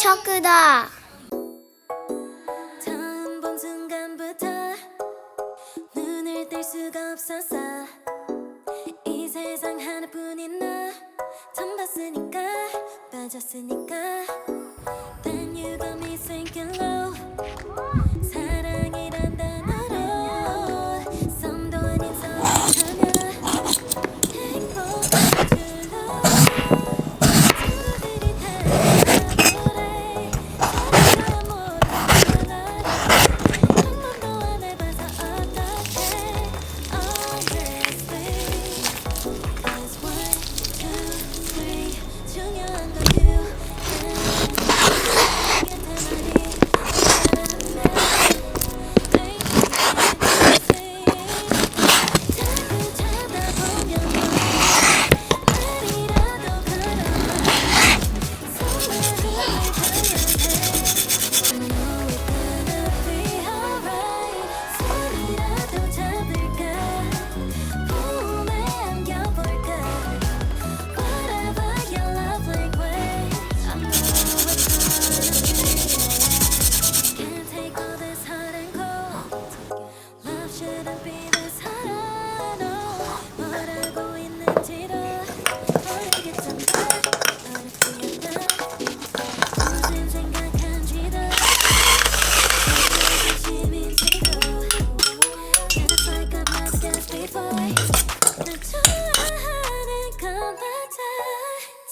셔크다. 처음 본 순간부터 눈을 뗄 수가 없었어. 이 세상 하나뿐인 너 처음 봤으니까 빠졌으니까. Then you got me sinking low. 사랑이란 단어로 썸도 아닌 썸을 타며 행복한 줄로 친구들이 다 바보래. 사랑하면 못한 덩어리 한 번도 안 해봐서 어떡해. Honestly Cause 1, 2, 3 중요한 건 you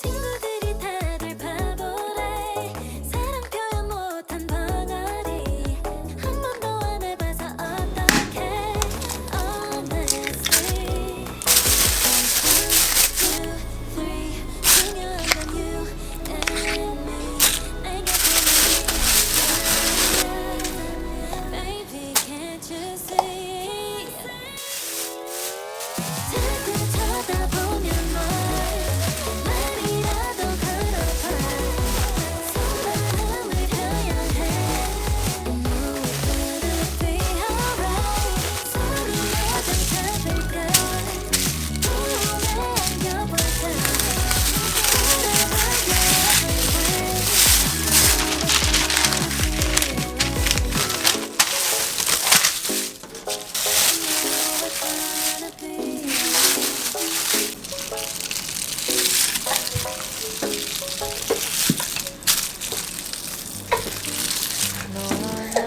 친구들이 다들 바보래. 사랑 표현 못한 덩어리 한 번도 안 해봐서 어떡해. Honestly 1, 2, 3 중요한 건 you and me. 날 곁에 있는 Baby can't you see. 자꾸 쳐다보면 널 말이라도 걸어봐. 속마음을 표현해. I know it's gonna be alright. 소리나 좀 잡을까. 몸에 안겨볼까. 너와 나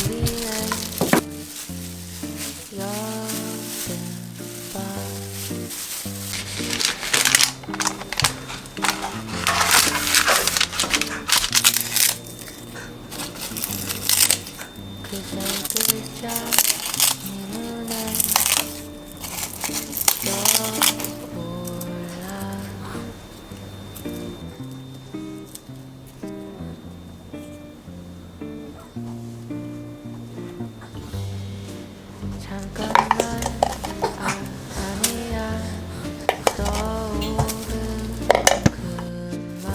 우리의 여름밤 그새 글자 네 눈에 떠올라. 잠깐만 아니야 떠오른 그말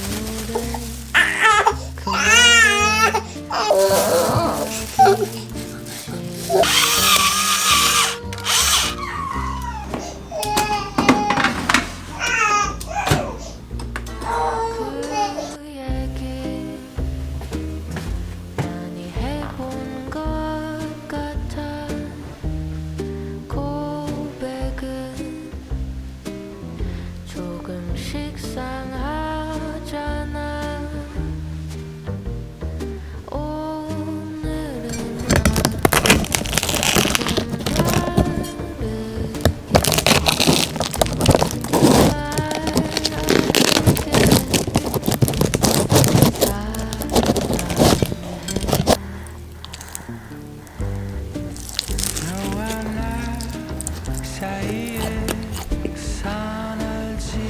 오늘은 그날을 그 얘기 많이 해본 것 같아. 고백은 조금씩 상하잖아. 오늘은 너와 나 사이에 선을 지울래.